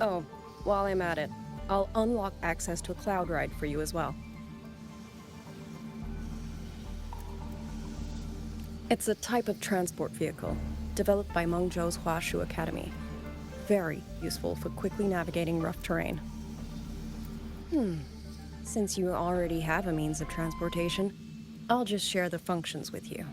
Oh, while I'm at it, I'll unlock access to a cloud ride for you as well. It's a type of transport vehicle developed by Mengzhou's Huashu Academy. Very useful for quickly navigating rough terrain. Since you already have a means of transportation, I'll just share the functions with you.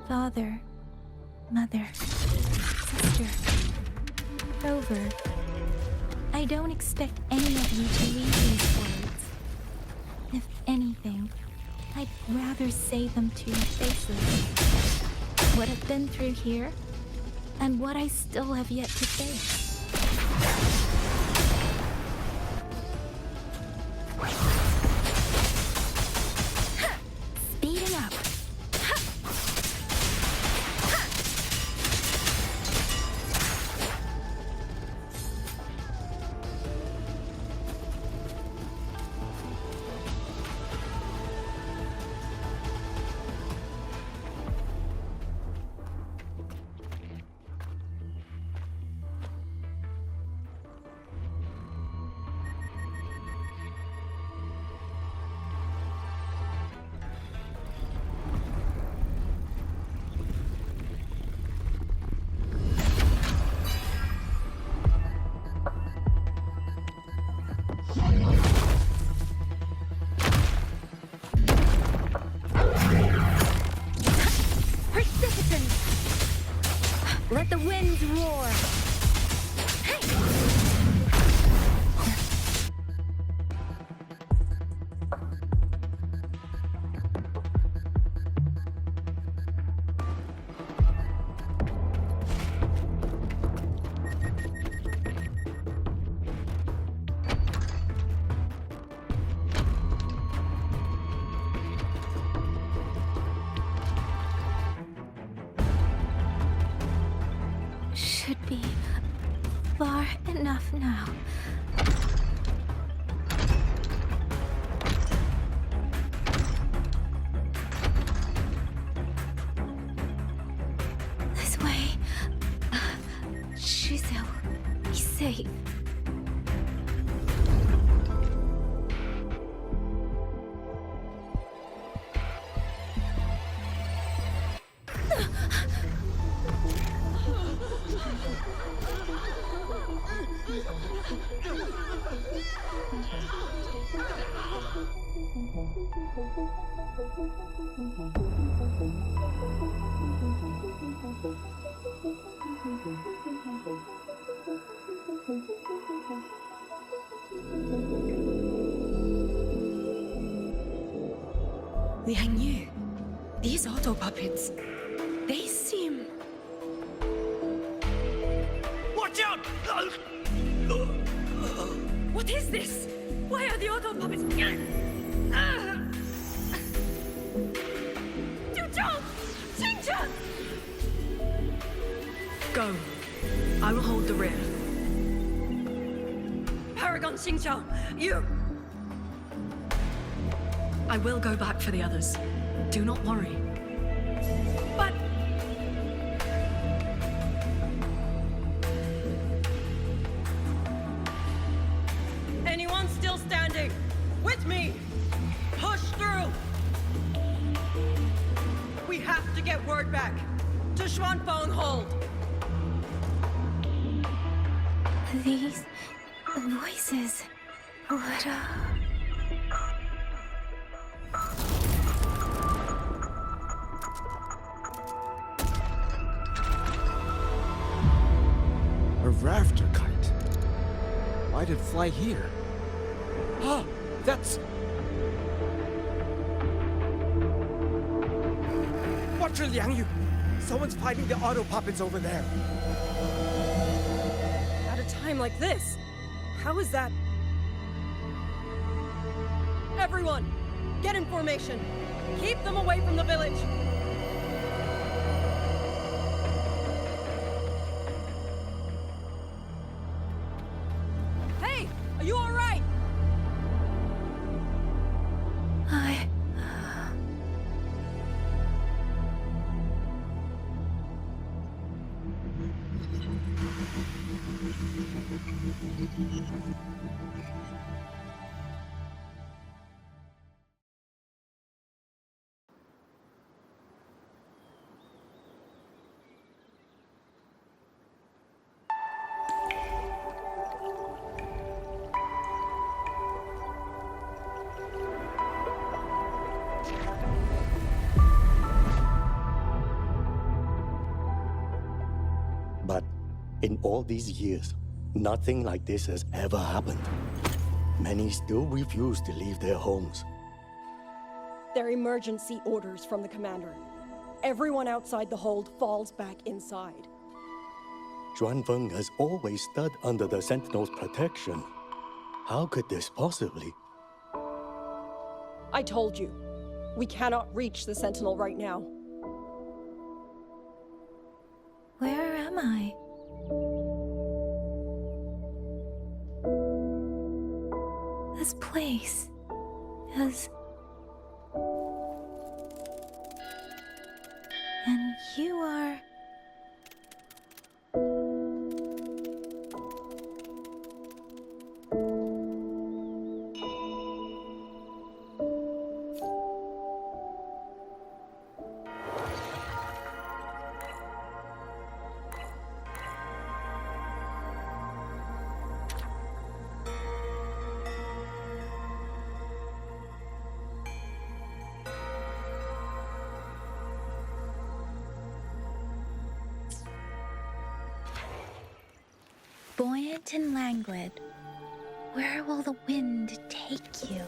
Father, Mother, Sister, Rover, I don't expect any of you to read these words. If anything, I'd rather say them to your faces. What I've been through here, and what I still have yet to face. Speeding up. Let the winds roar! Should be Liang Yu, these auto puppets, they seem... Watch out! What is this? Why are the auto puppets... Xingqiang! Go. I will hold the rear. Paragon Xingqiang, you... I will go back for the others. Do not worry. But... Anyone still standing? With me! Push through! We have to get word back. To Xuanfeng hold! These voices. What A rafter kite. Why'd it fly here? Ah, that's... Watch your Liang Yu! Someone's fighting the auto puppets over there. At a time like this, how is that? Everyone, get in formation. Keep them away from the village. Hey, are you all right? But in all these years, nothing like this has ever happened. Many still refuse to leave their homes. They're emergency orders from the commander. Everyone outside the hold falls back inside. Xuanfeng has always stood under the Sentinel's protection. How could this possibly? I told you, we cannot reach the Sentinel right now. Where am I? This place is... And you are... Buoyant and languid, where will the wind take you?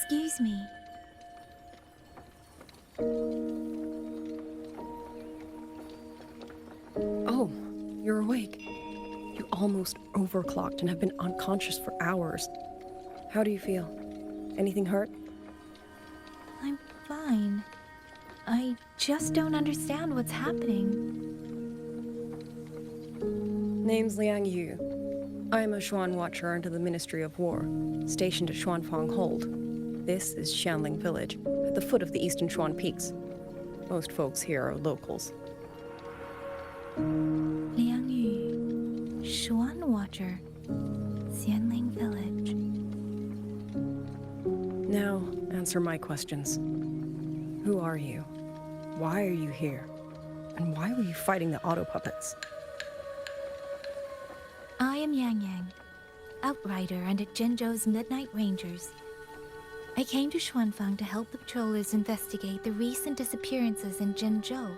Excuse me. Oh, you're awake. You almost overclocked and have been unconscious for hours. How do you feel? Anything hurt? I'm fine. I just don't understand what's happening. Name's Liang Yu. I'm a Xuan Watcher under the Ministry of War, stationed at Xuanfang Hold. This is Xianling Village, at the foot of the Eastern Xuan Peaks. Most folks here are locals. Liang Yu, Xuan Watcher, Xianling Village. Now, answer my questions. Who are you? Why are you here? And why were you fighting the auto puppets? I am Yang Yang, outrider under Jinzhou's Midnight Rangers. I came to Xuanfang to help the patrollers investigate the recent disappearances in Jinzhou.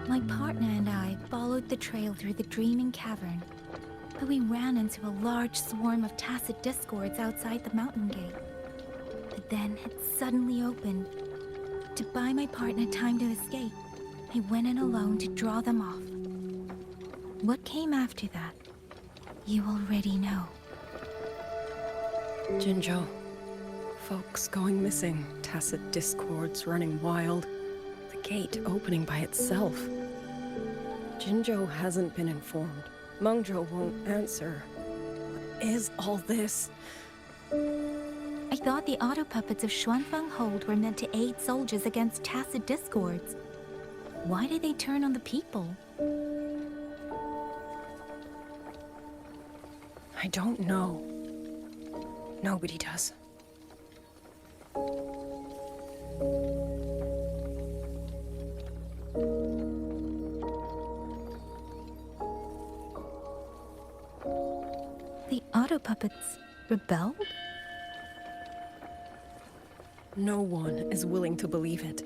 My partner and I followed the trail through the Dreaming Cavern, but we ran into a large swarm of tacit discords outside the mountain gate. But then it suddenly opened. To buy my partner time to escape, I went in alone to draw them off. What came after that, you already know. Jinzhou. Folks going missing, tacit discords running wild, the gate opening by itself. Jinzhou hasn't been informed. Mengzhou won't answer. What is all this? I thought the auto puppets of Xuanfang Hold were meant to aid soldiers against tacit discords. Why did they turn on the people? I don't know. Nobody does. The auto puppets rebelled? No one is willing to believe it.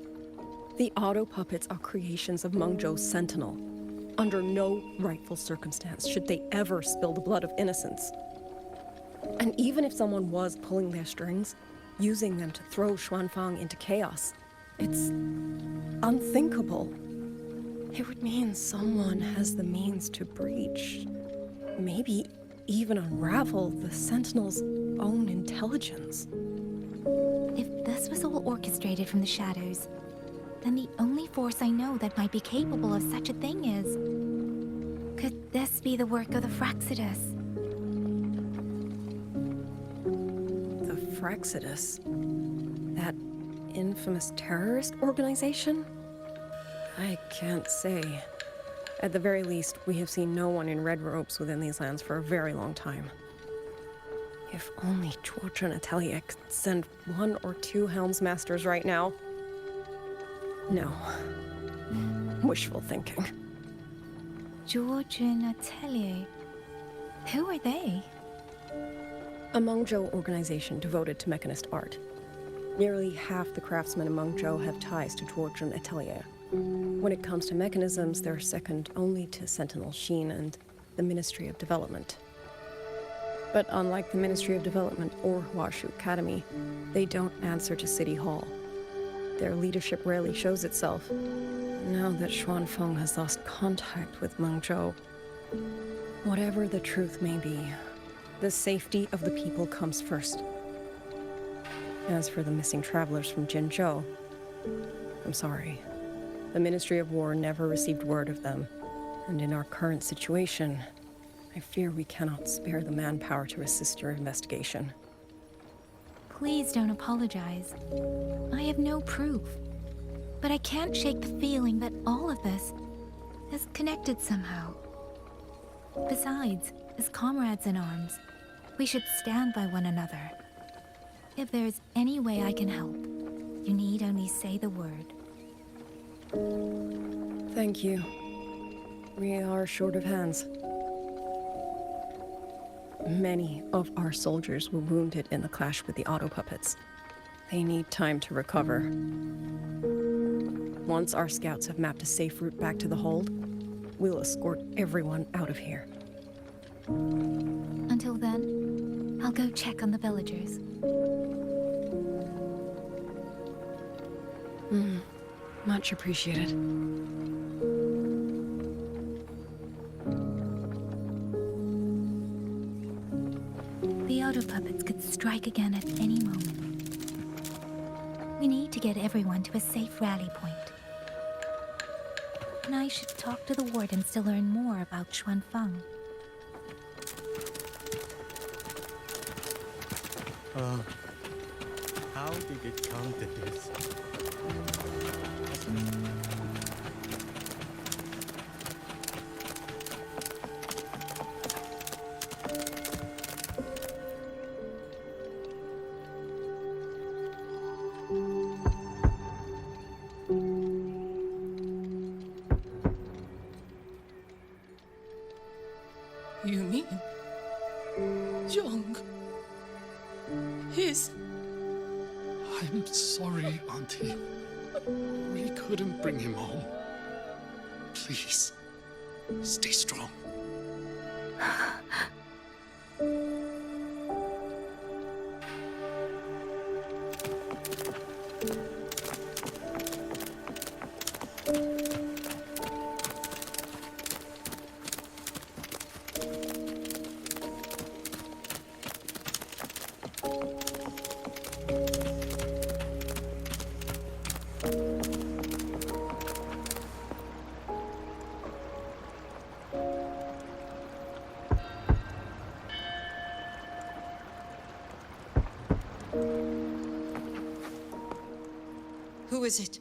The auto puppets are creations of Mengzhou's Sentinel. Under no rightful circumstance should they ever spill the blood of innocents. And even if someone was pulling their strings, using them to throw Xuanfang into chaos, it's unthinkable. It would mean someone has the means to breach, maybe even unravel the Sentinel's own intelligence. If this was all orchestrated from the shadows, then the only force I know that might be capable of such a thing is... Could this be the work of the Fraxidus? The Fraxidus? That infamous terrorist organization? I can't say. At the very least, we have seen no one in red robes within these lands for a very long time. If only Chuochen Atelier could send 1 or 2 Helmsmasters right now. No. Wishful thinking. Georgian Atelier. Who are they? A Mengzhou organization devoted to mechanist art. Nearly half the craftsmen in Mengzhou have ties to Chuochen Atelier. When it comes to mechanisms, they're second only to Sentinel Sheen and the Ministry of Development. But unlike the Ministry of Development or Huashu Academy, they don't answer to City Hall. Their leadership rarely shows itself. Now that Xuanfeng has lost contact with Mengzhou, whatever the truth may be, the safety of the people comes first. As for the missing travelers from Jinzhou, I'm sorry. The Ministry of War never received word of them, and in our current situation, I fear we cannot spare the manpower to assist your investigation. Please don't apologize. I have no proof. But I can't shake the feeling that all of this is connected somehow. Besides, as comrades in arms, we should stand by one another. If there's any way I can help, you need only say the word. Thank you. We are short of hands. Many of our soldiers were wounded in the clash with the auto puppets. They need time to recover. Once our scouts have mapped a safe route back to the hold, we'll escort everyone out of here. Until then, I'll go check on the villagers. Much appreciated. The outer puppets could strike again at any moment. We need to get everyone to a safe rally point. And I should talk to the wardens to learn more about Xuanfeng. How did it come to this? You mean... Jong... His... I'm sorry, Auntie. We couldn't bring him home. Please, stay strong. Who is it?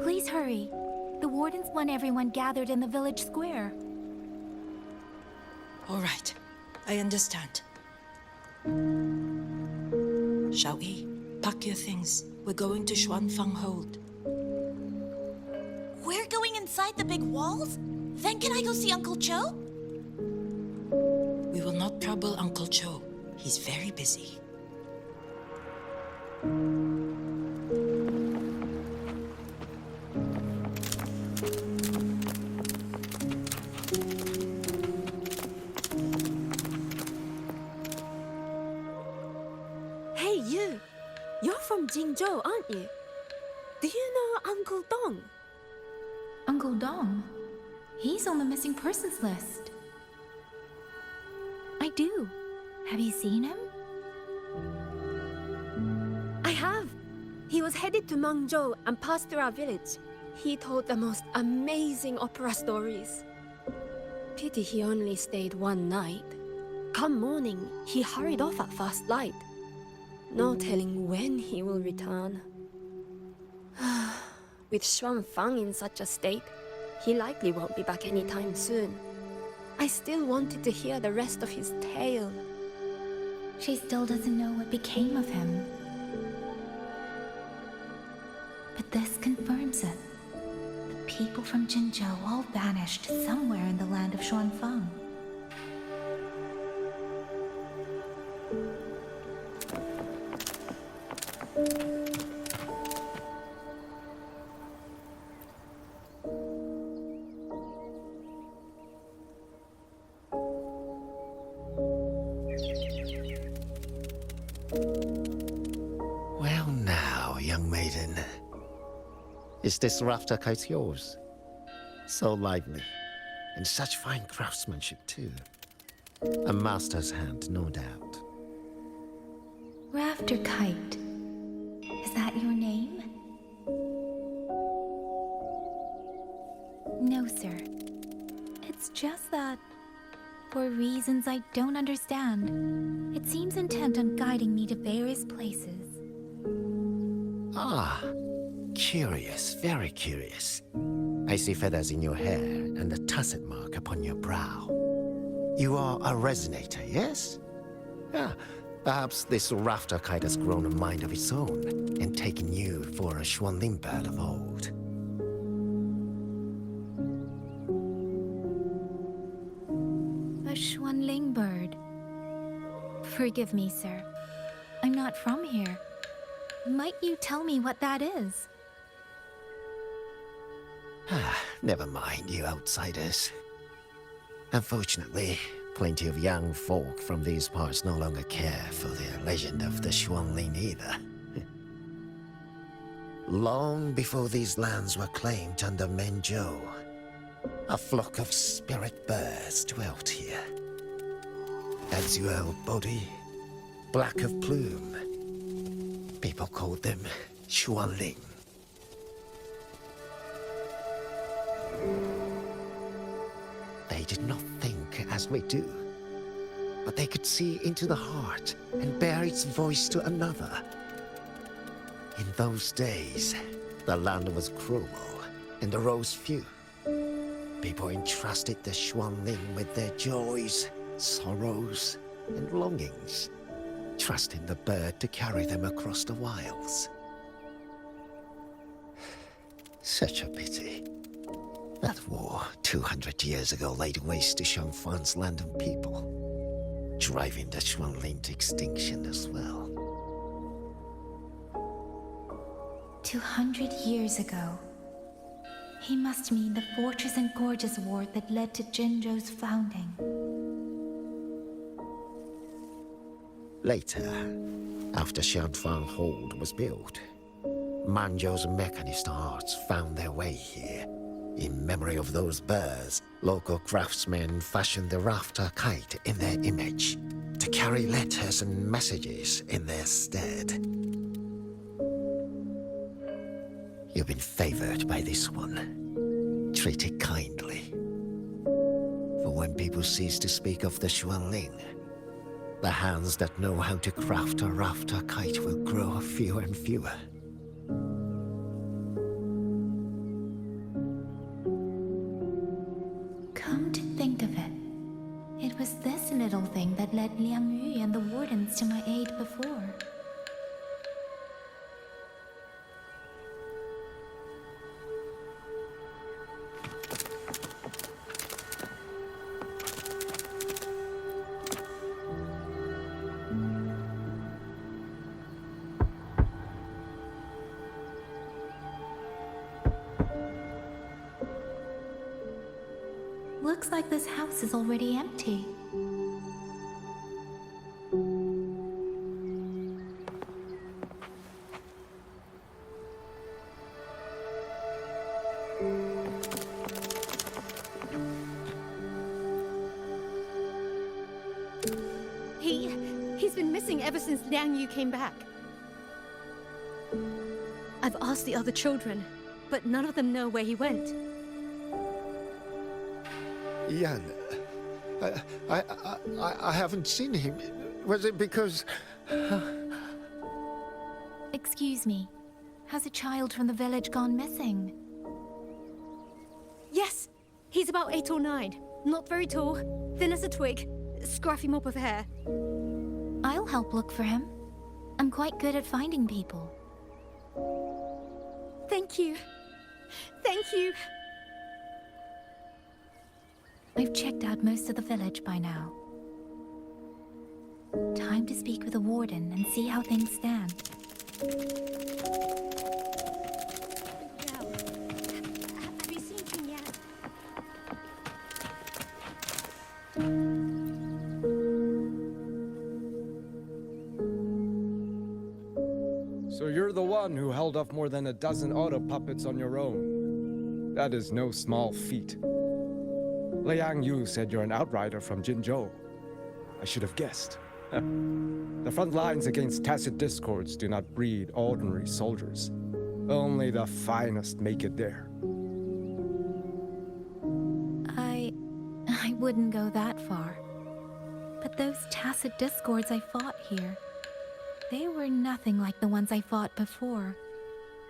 Please hurry. The wardens want everyone gathered in the village square. All right. I understand. Shall we? Pack your things. We're going to Xuanfeng Hold. We're going inside the big walls? Then can I go see Uncle Joe? We will not trouble Uncle Joe. He's very busy. Hey, you! You're from Jingzhou, aren't you? Do you know Uncle Dong? Uncle Dong? He's on the missing persons list. I do. Have you seen him? I have. He was headed to Mengzhou and passed through our village. He told the most amazing opera stories. Pity he only stayed one night. Come morning, he hurried off at first light. No telling when he will return. With Xuanfeng in such a state, he likely won't be back anytime soon. I still wanted to hear the rest of his tale. She still doesn't know what became of him. But this confirms it. The people from Jinzhou all vanished somewhere in the land of Xuanfeng. Well now, young maiden. Is this rafter kite yours? So lively, and such fine craftsmanship too. A master's hand, no doubt. Rafter Kite. Is that your name? No, sir. It's just that, for reasons I don't understand, it seems intent on guiding me to various places. Ah, curious, very curious. I see feathers in your hair and a tusset mark upon your brow. You are a resonator, yes? Ah, perhaps this rafter kite has grown a mind of its own and taken you for a Xuanling bird of old. A Xuanling bird. Forgive me, sir. I'm not from here. Might you tell me what that is? Ah, never mind, you outsiders. Unfortunately, Plenty of young folk from these parts no longer care for the legend of the Xuanling either. Long before these lands were claimed under Mengzhou, a flock of spirit birds dwelt here. Azure body, black of plume. People called them Xuanling. They did not think as we do, but they could see into the heart and bear its voice to another. In those days, the land was cruel and arose few. People entrusted the Xuanling with their joys, sorrows, and longings, trusting the bird to carry them across the wilds. Such a pity. That war 200 years ago laid waste to Shangfan's land and people, driving the Xuanling to extinction as well. 200 years ago. He must mean the Fortress and Gorges War that led to Jinzhou's founding. Later, after Shangfang Hold was built, Manzhou's mechanist arts found their way here. In memory of those birds, local craftsmen fashioned the rafter kite in their image to carry letters and messages in their stead. You've been favored by this one. Treat it kindly. For when people cease to speak of the Xuanling, the hands that know how to craft a rafter kite will grow fewer and fewer. Come to think of it, it was this little thing that led Liang Yu and the Wardens to my aid before. Looks like this house is already empty. He's been missing ever since Liang Yu came back. I've asked the other children, but none of them know where he went. Yan, I haven't seen him. Was it because... Excuse me, has a child from the village gone missing? Yes, he's about 8 or 9. Not very tall, thin as a twig, scruffy mop of hair. I'll help look for him. I'm quite good at finding people. Thank you. Thank you. I've checked out most of the village by now. Time to speak with the warden and see how things stand. Well, have you seen him yet? So you're the one who held off more than a dozen auto puppets on your own. That is no small feat. Liang Yu said you're an outrider from Jinzhou. I should have guessed. The front lines against tacit discords do not breed ordinary soldiers. Only the finest make it there. I wouldn't go that far. But those tacit discords I fought here, they were nothing like the ones I fought before.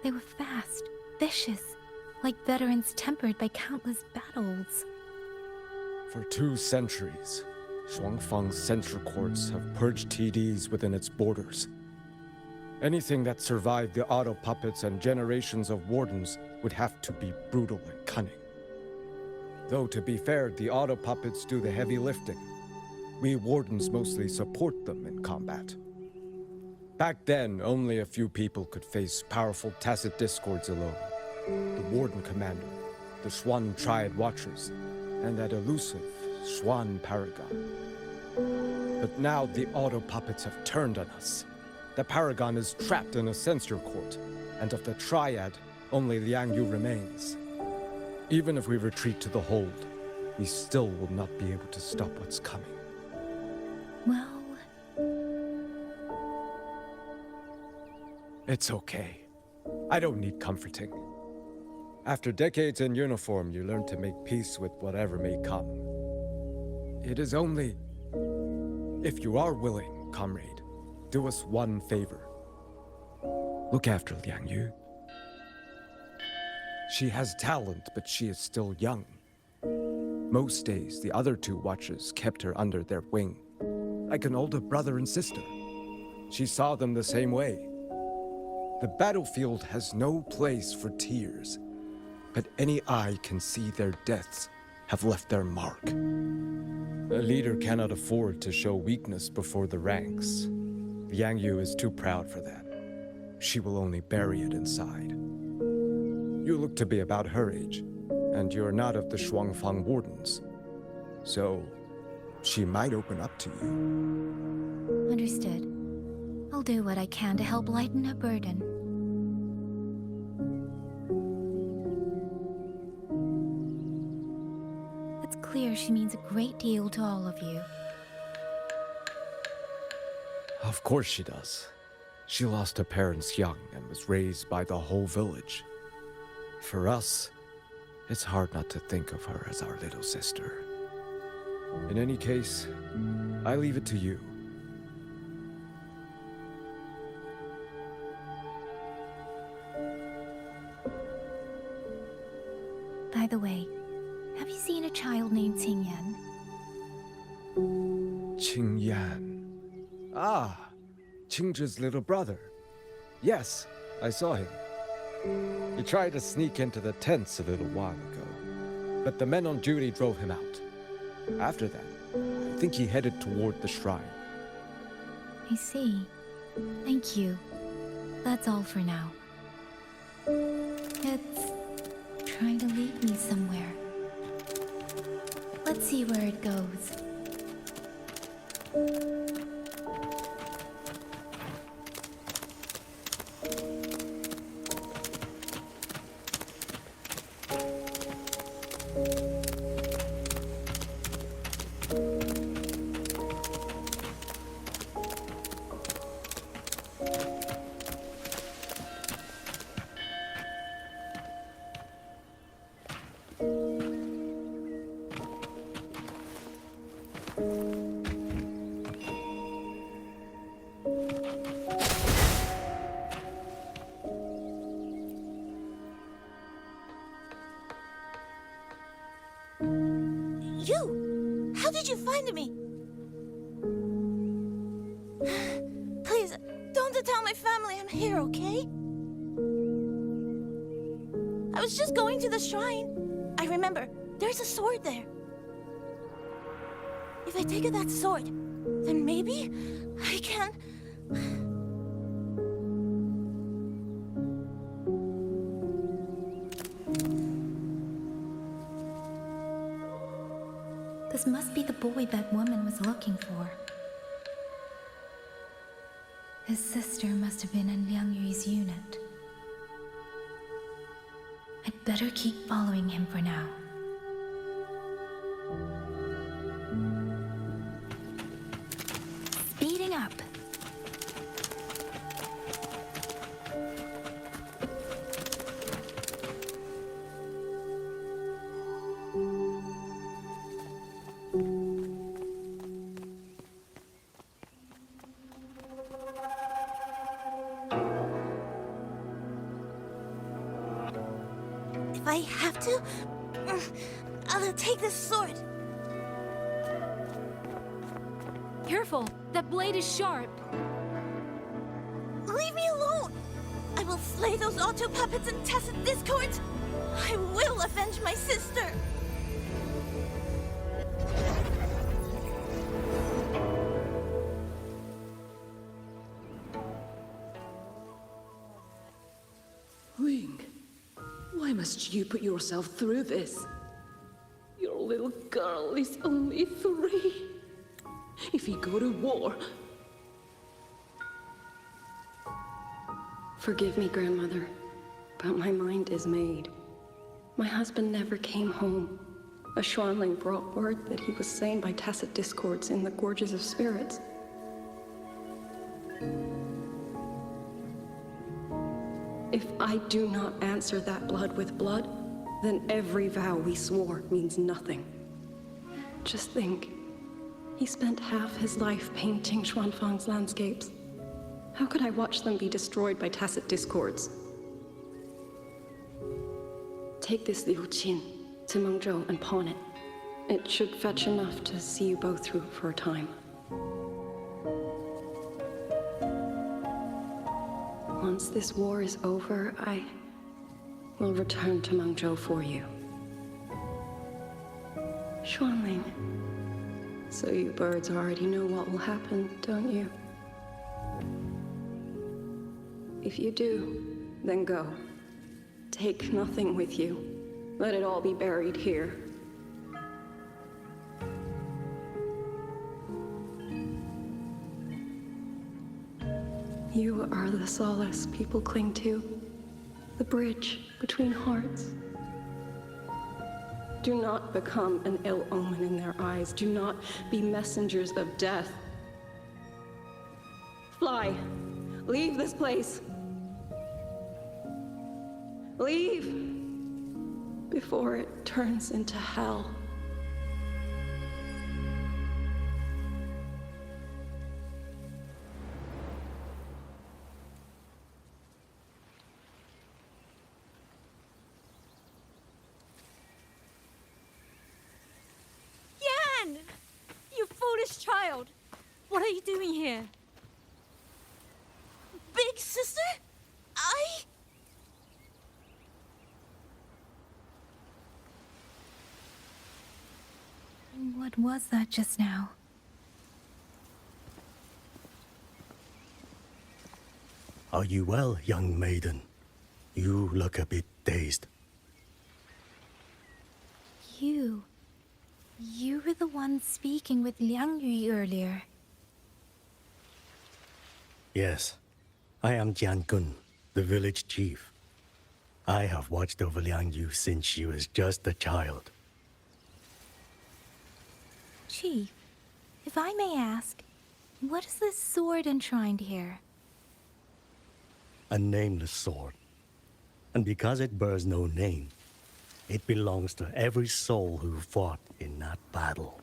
They were fast, vicious, like veterans tempered by countless battles. For 2 centuries, Shuangfang's censure courts have purged TDs within its borders. Anything that survived the auto puppets and generations of wardens would have to be brutal and cunning. Though to be fair, the auto puppets do the heavy lifting. We wardens mostly support them in combat. Back then, only a few people could face powerful tacit discords alone. The Warden Commander, the Swan Triad Watchers, and that elusive, Swan Paragon. But now the auto puppets have turned on us. The Paragon is trapped in a censor court, and of the Triad, only Liang Yu remains. Even if we retreat to the hold, we still will not be able to stop what's coming. Well, It's okay. I don't need comforting. After decades in uniform, you learn to make peace with whatever may come. It is only... If you are willing, comrade, do us one favor. Look after Liang Yu. She has talent, but she is still young. Most days, the other two watchers kept her under their wing, like an older brother and sister. She saw them the same way. The battlefield has no place for tears, but any eye can see their deaths have left their mark. A leader cannot afford to show weakness before the ranks. Liang Yu is too proud for that. She will only bury it inside. You look to be about her age, and you're not of the Shuangfang Wardens. So, she might open up to you. understood. I'll do what I can to help lighten her burden. It's clear she means a great deal to all of you. Of course she does. She lost her parents young and was raised by the whole village. For us, it's hard not to think of her as our little sister. In any case, I leave it to you. By the way, have you seen a child named Qingyan? Qingyan. Ah, Qingzhi's little brother. Yes, I saw him. He tried to sneak into the tents a little while ago, but the men on duty drove him out. After that, I think he headed toward the shrine. I see. Thank you. That's all for now. It's trying to lead me somewhere. Let's see where it goes. You! How did you find me? Please, don't tell my family I'm here, okay? I was just going to the shrine. I remember, there's a sword there. If I take that sword, then maybe I can... This must be the boy that woman was looking for. His sister must have been in Liang Yu's unit. I'd better keep following him for now. Speeding up. If I have to, I'll take this sword. Careful! That blade is sharp! Leave me alone! I will slay those auto puppets and tacit discords! I will avenge my sister! Ling, why must you put yourself through this? Your little little girl is only 3. If he go to war... Forgive me, grandmother, but my mind is made. My husband never came home. A Schwanling brought word that he was slain by tacit discords in the Gorges of Spirits. If I do not answer that blood with blood, then every vow we swore means nothing. Just think, he spent half his life painting Xuanfang's landscapes. How could I watch them be destroyed by tacit discords? Take this Liu Qin to Mengzhou and pawn it. It should fetch enough to see you both through for a time. Once this war is over, I will return to Mengzhou for you. Xuanling. So you birds already know what will happen, don't you? If you do, then go. Take nothing with you. Let it all be buried here. You are the solace people cling to, the bridge between hearts. Do not become an ill omen in their eyes. Do not be messengers of death. Fly. Leave this place. Leave before it turns into hell. Yan! You foolish child! What are you doing here? Big sister? What was that just now? Are you well, young maiden? You look a bit dazed. You were the one speaking with Liang Yu earlier. Yes, I am Jian Gun, the village chief. I have watched over Liang Yu since she was just a child. Chief, if I may ask, what is this sword enshrined here? A nameless sword. And because it bears no name, it belongs to every soul who fought in that battle.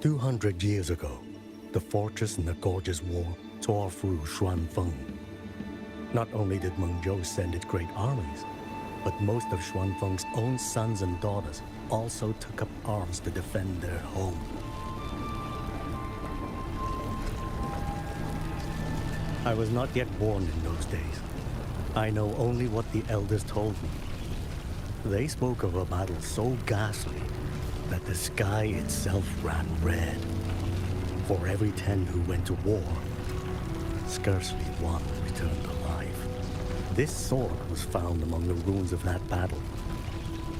"200 years ago, the fortress in the Gorges War tore through Xuanfeng. Not only did Mengzhou send its great armies, but most of Xuanfeng's own sons and daughters also took up arms to defend their home. I was not yet born in those days. I know only what the elders told me. They spoke of a battle so ghastly that the sky itself ran red. For every 10 who went to war, scarcely one returned alive. This sword was found among the ruins of that battle.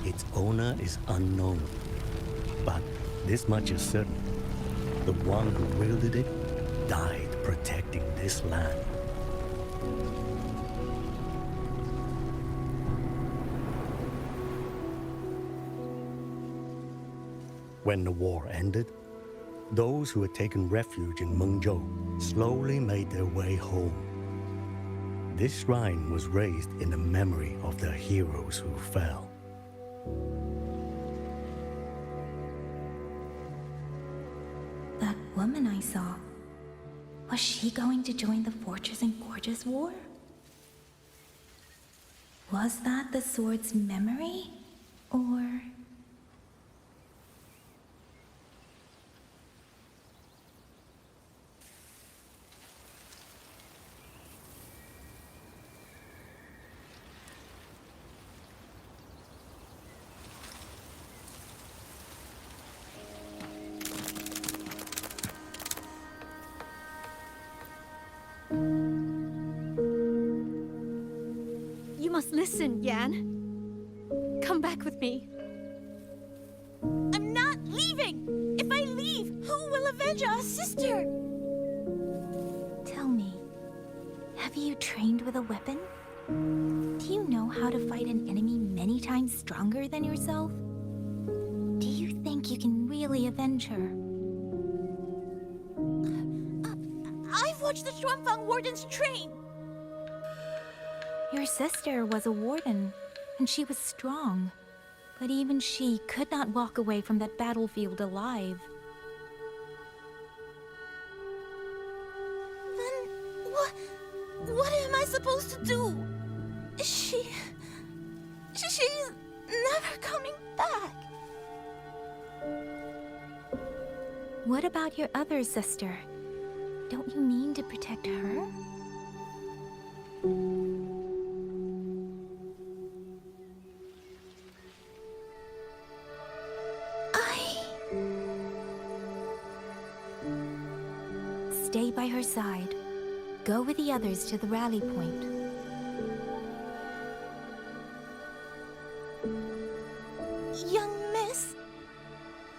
Its owner is unknown, but this much is certain. The one who wielded it died protecting this land. When the war ended, those who had taken refuge in Mengzhou slowly made their way home. This shrine was raised in the memory of the heroes who fell. That woman I saw, was she going to join the Fortress and Gorges War? Was that the sword's memory? Or... You must Just listen, Yan. Come back with me. I'm not leaving! If I leave, who will avenge our sister? Tell me, have you trained with a weapon? Do you know how to fight an enemy many times stronger than yourself? Do you think you can really avenge her? I've watched the Shuanfang wardens train. Your sister was a warden, and she was strong. But even she could not walk away from that battlefield alive. Then what am I supposed to do? She's never coming back. What about your other sister? Don't you mean to protect her? Stay by her side. Go with the others to the rally point. Young miss,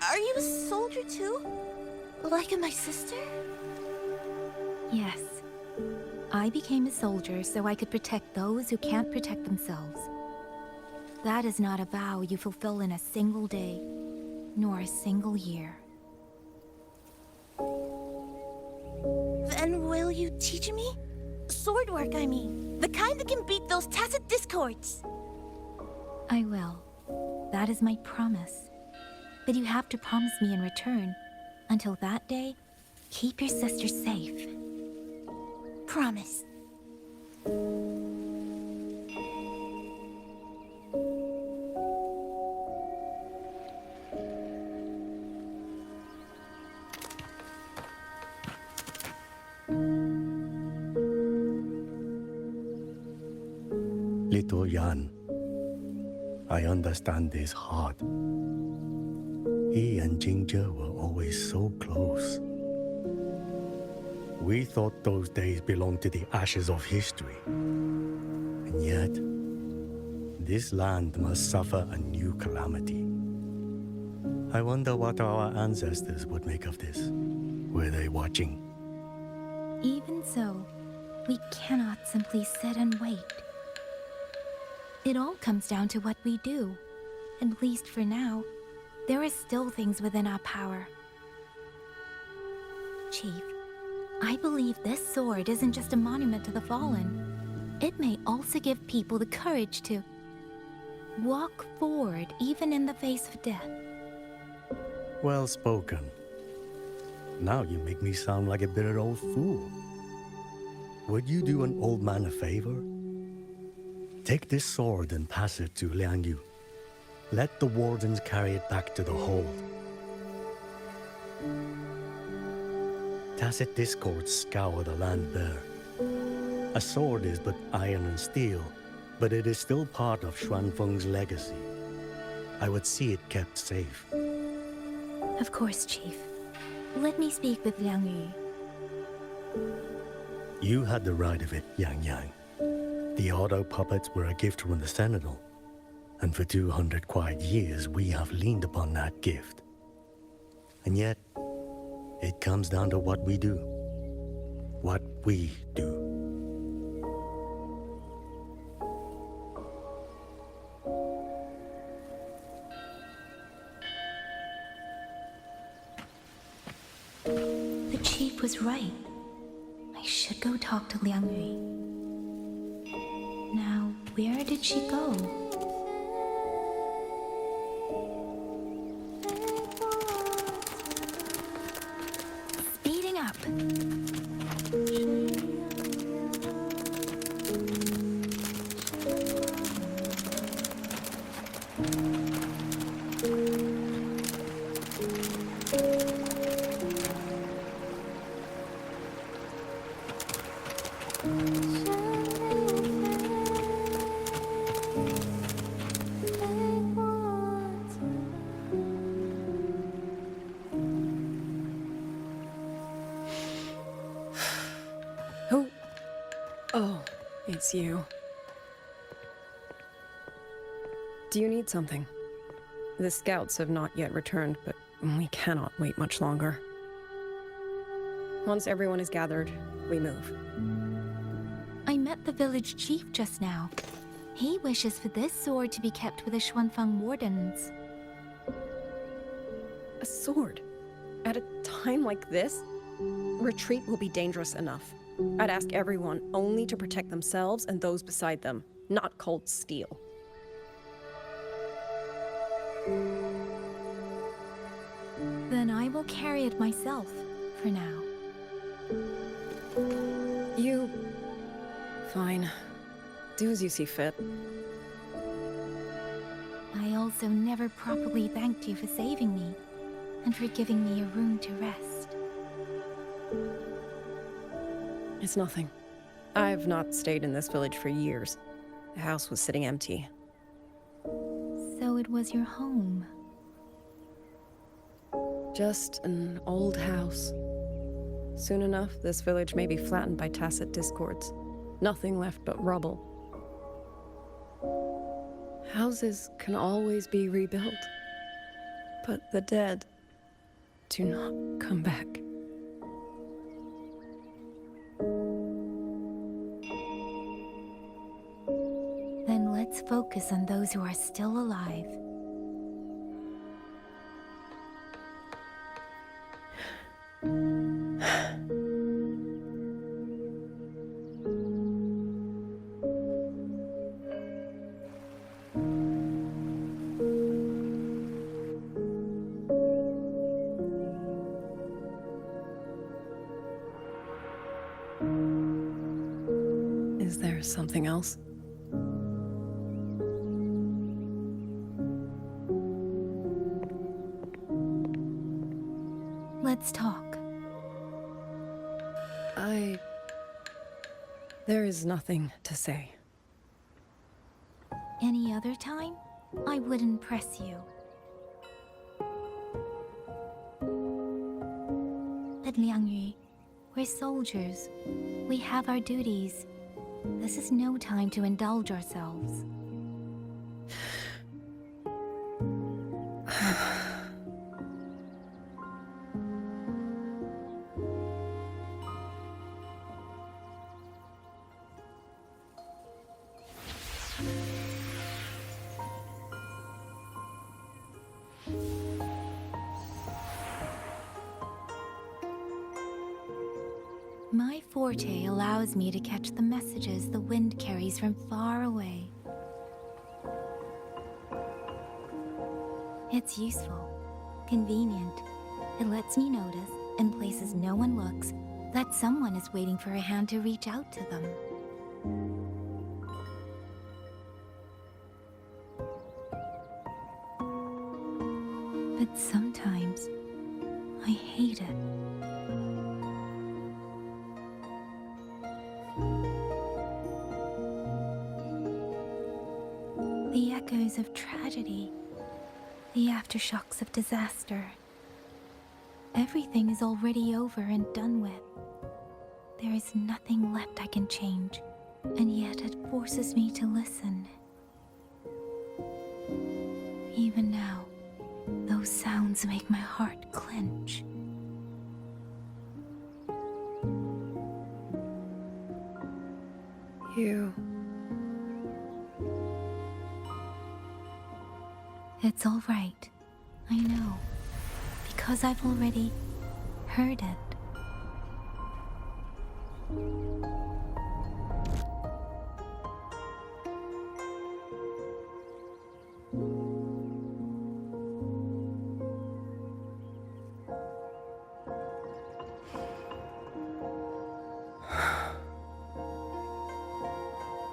are you a soldier too? Like my sister? Yes. I became a soldier so I could protect those who can't protect themselves. That is not a vow you fulfill in a single day, nor a single year. Then will you teach me? Sword work, I mean. The kind that can beat those tacit discords. I will. That is my promise. But you have to promise me in return. Until that day, keep your sister safe. Promise. Little Yan, I understand this hard. He and Jingzhe were always so close. We thought those days belonged to the ashes of history. And yet, this land must suffer a new calamity. I wonder what our ancestors would make of this. Were they watching? Even so, we cannot simply sit and wait. It all comes down to what we do. At least for now, there are still things within our power. Chief, I believe this sword isn't just a monument to the fallen. It may also give people the courage to walk forward even in the face of death. Well spoken. Now you make me sound like a bitter old fool. Would you do an old man a favor? Take this sword and pass it to Liang Yu. Let the wardens carry it back to the hold. Tacit discords scour the land bare. A sword is but iron and steel, but it is still part of Xuanfeng's legacy. I would see it kept safe. Of course, Chief. Let me speak with Liang Yu. You had the right of it, Yang Yang. The auto puppets were a gift from the Sentinel, and for 200 quiet years we have leaned upon that gift. And yet, it comes down to what we do. What we do. The Chief was right. I should go talk to Liang Yu. Now, where did she go? Speeding up. Who? Oh, it's you. Do you need something? The scouts have not yet returned, but we cannot wait much longer. Once everyone is gathered, we move. I met the village chief just now. He wishes for this sword to be kept with the Xuanfang wardens. A sword? At a time like this? Retreat will be dangerous enough. I'd ask everyone only to protect themselves and those beside them, not cold steel. Then I will carry it myself, for now. You... Fine. Do as you see fit. I also never properly thanked you for saving me, and for giving me a room to rest. It's nothing. I've not stayed in this village for years. The house was sitting empty. So it was your home. Just an old house. Soon enough, this village may be flattened by tacit discords. Nothing left but rubble. Houses can always be rebuilt. But the dead do not come back. Then let's focus on those who are still alive. Is there something else? Let's talk. There is nothing to say. Any other time, I wouldn't press you. But Liangyu, we're soldiers. We have our duties. This is no time to indulge ourselves. My forte allows me to catch the messages the wind carries from far away. It's useful, convenient. It lets me notice, in places no one looks, that someone is waiting for a hand to reach out to them. But sometimes, I hate it. The echoes of tragedy, the aftershocks of disaster. Everything is already over and done with. There is nothing left I can change, and yet it forces me to listen. Even now, those sounds make my heart clench. You... It's all right. I know. Because I've already heard it.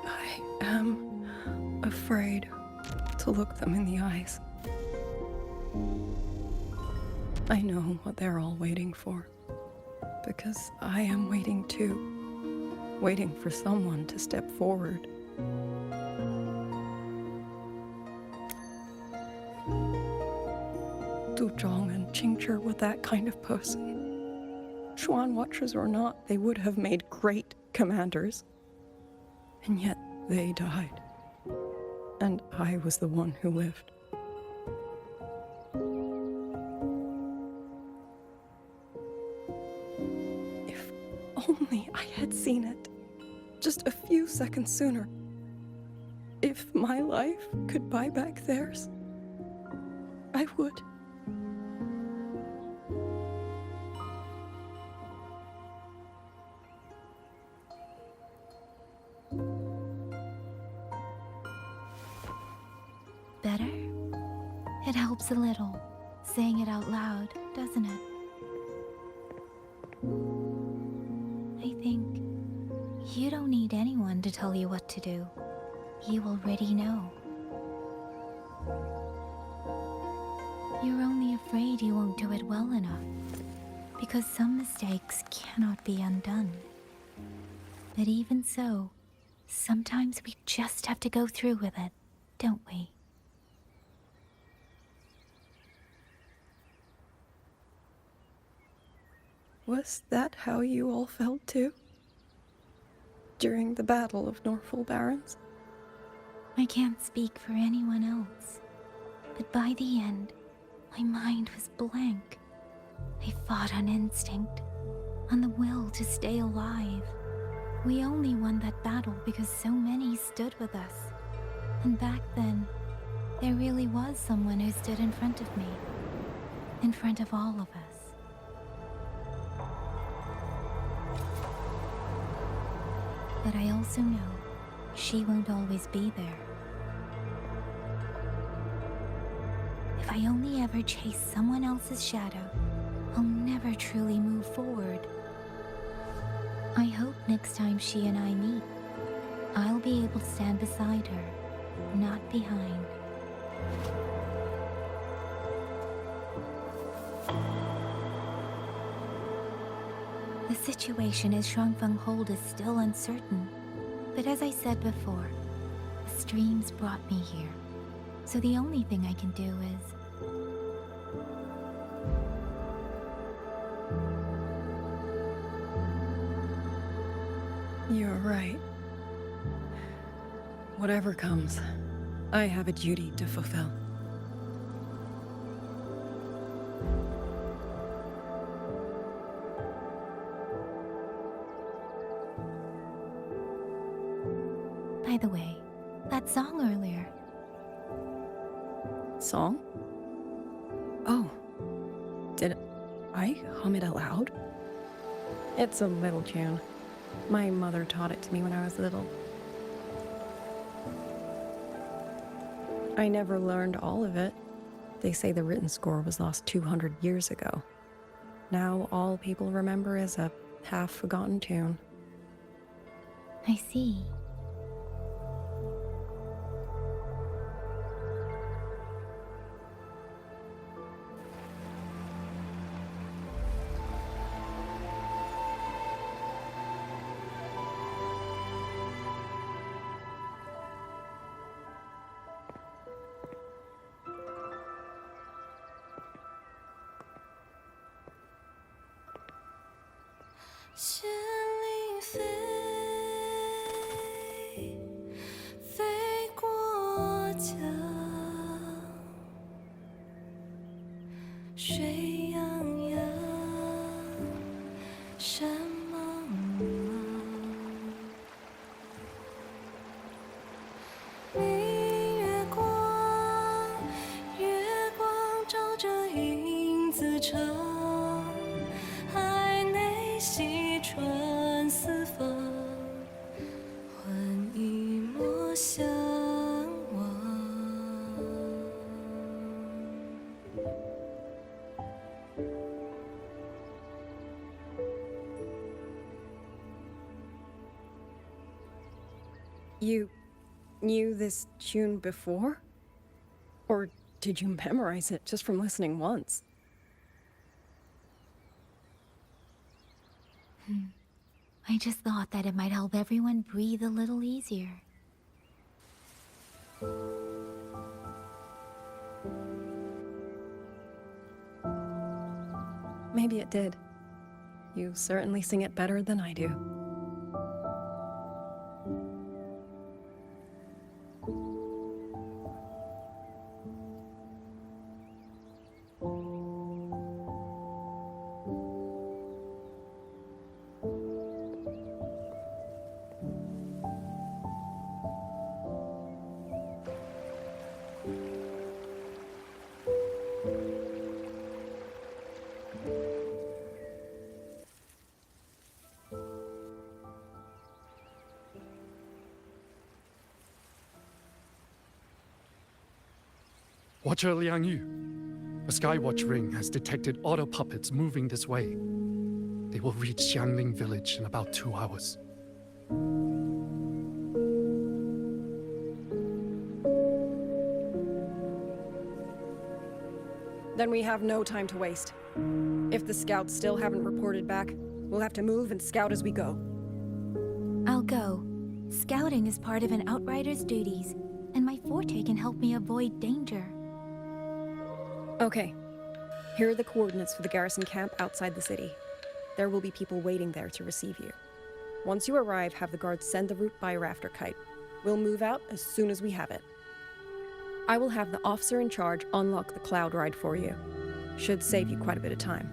I am afraid to look them in the eyes. I know what they're all waiting for, because I am waiting too, waiting for someone to step forward. Du Zhong and Qingzhi were that kind of person. Xuan Watchers or not, they would have made great commanders. And yet they died. and I was the one who lived. If only I had seen it, just a few seconds sooner. If my life could buy back theirs, I would. Better? It helps a little, saying it out loud, doesn't it? I think you don't need anyone to tell you what to do. You already know. You're only afraid you won't do it well enough, because some mistakes cannot be undone. But even so, sometimes we just have to go through with it, don't we? Was that how you all felt too? During the Battle of Norfolk Barrens? I can't speak for anyone else, but by the end, my mind was blank. I fought on instinct, on the will to stay alive. We only won that battle because so many stood with us. And back then, there really was someone who stood in front of me, in front of all of us. But I also know she won't always be there. If I only ever chase someone else's shadow, I'll never truly move forward. I hope next time she and I meet, I'll be able to stand beside her, not behind. The situation as Shuangfeng hold is still uncertain, but as I said before, the streams brought me here, so the only thing I can do is... You're right. Whatever comes, I have a duty to fulfill. By the way, that song earlier. Song? Oh. Did I hum it aloud? It's a little tune. My mother taught it to me when I was little. I never learned all of it. They say the written score was lost 200 years ago. Now all people remember is a half-forgotten tune. I see. You knew this tune before? Or did you memorize it just from listening once? I just thought that it might help everyone breathe a little easier. Maybe it did. You certainly sing it better than I do. Watcher Liang Yu, a Skywatch ring has detected auto puppets moving this way. They will reach Xiangling village in about 2 hours. Then we have no time to waste. If the scouts still haven't reported back, we'll have to move and scout as we go. I'll go. Scouting is part of an outrider's duties, and my forte can help me avoid danger. Okay. Here are the coordinates for the garrison camp outside the city. There will be people waiting there to receive you. Once you arrive, have the guards send the route by rafter kite. We'll move out as soon as we have it. I will have the officer in charge unlock the cloud ride for you. Should save you quite a bit of time.